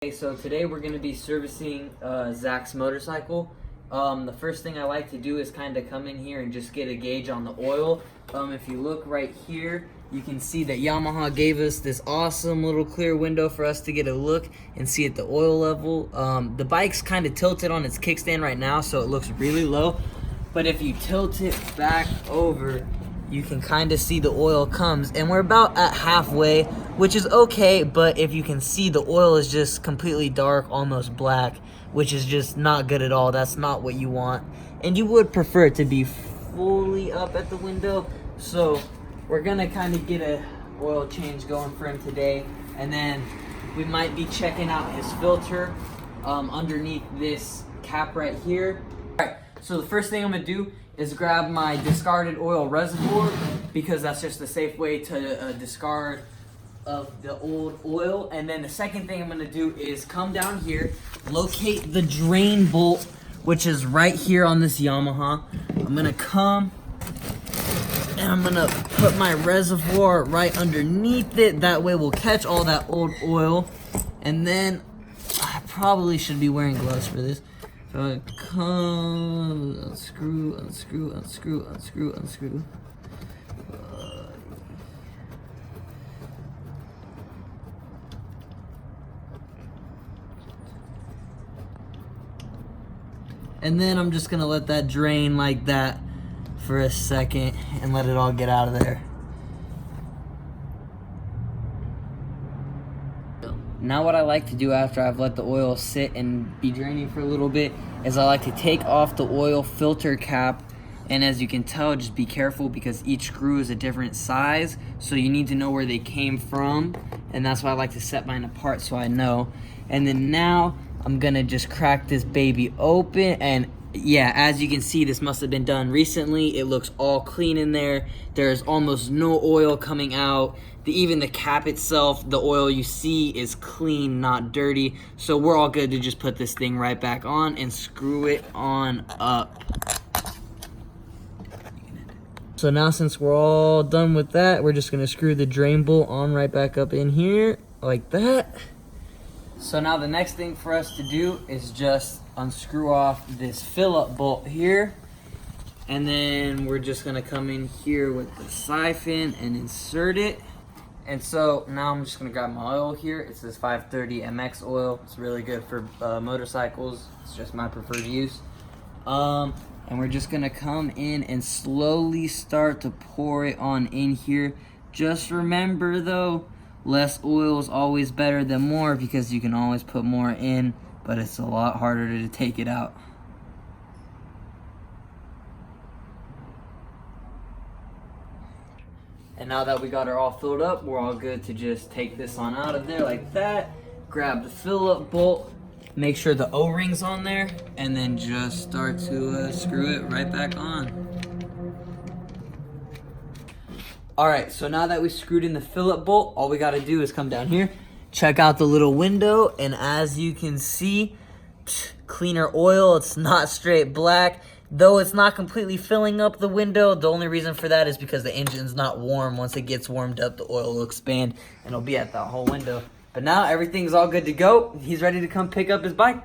Okay, so today we're going to be servicing Zach's motorcycle. The first thing I like to do is kind of come in here and just get a gauge on the oil. If you look right here, you can see that Yamaha gave us this awesome little clear window for us to get a look and see at the oil level. The bike's kind of tilted on its kickstand right now, so it looks really low. But if you tilt it back over, you can kind of see the oil comes, and we're about at halfway, which is okay. But if you can see, the oil is just completely dark, almost black, which is just not good at all. That's not what you want, and you would prefer it to be fully up at the window. So we're gonna kind of get a oil change going for him today, and then we might be checking out his filter underneath this cap right here. All right, so the first thing I'm gonna do is grab my discarded oil reservoir, because that's just a safe way to discard of the old oil. And then the second thing I'm gonna do is come down here, locate the drain bolt, which is right here on this Yamaha. I'm gonna come and I'm gonna put my reservoir right underneath it. That way we'll catch all that old oil. And then I probably should be wearing gloves for this. So I come, unscrew. And then I'm just gonna let that drain like that for a second and let it all get out of there. Now what I like to do after I've let the oil sit and be draining for a little bit is I like to take off the oil filter cap, and as you can tell, just be careful because each screw is a different size, so you need to know where they came from, and that's why I like to set mine apart so I know. And then now I'm gonna just crack this baby open, and yeah, as you can see, this must have been done recently. It looks all clean in there. There's almost no oil coming out. Even the cap itself, the oil you see is clean, not dirty. So we're all good to just put this thing right back on and screw it on up. So now since we're all done with that, we're just gonna screw the drain bolt on right back up in here, like that. So now the next thing for us to do is just unscrew off this Phillips bolt here. And then we're just gonna come in here with the siphon and insert it. And so now I'm just gonna grab my oil here. It's this 530 MX oil. It's really good for motorcycles. It's just my preferred use. And we're just gonna come in and slowly start to pour it on in here. Just remember though, less oil is always better than more, because you can always put more in, but it's a lot harder to take it out. And now that we got her all filled up, we're all good to just take this on out of there like that. Grab the Phillips bolt, make sure the O-ring's on there, and then just start to screw it right back on. All right, so now that we screwed in the Phillips bolt, all we gotta do is come down here, check out the little window, and as you can see, cleaner oil. It's not straight black. Though it's not completely filling up the window, the only reason for that is because the engine's not warm. Once it gets warmed up, the oil will expand and it'll be at that whole window. But now everything's all good to go. He's ready to come pick up his bike.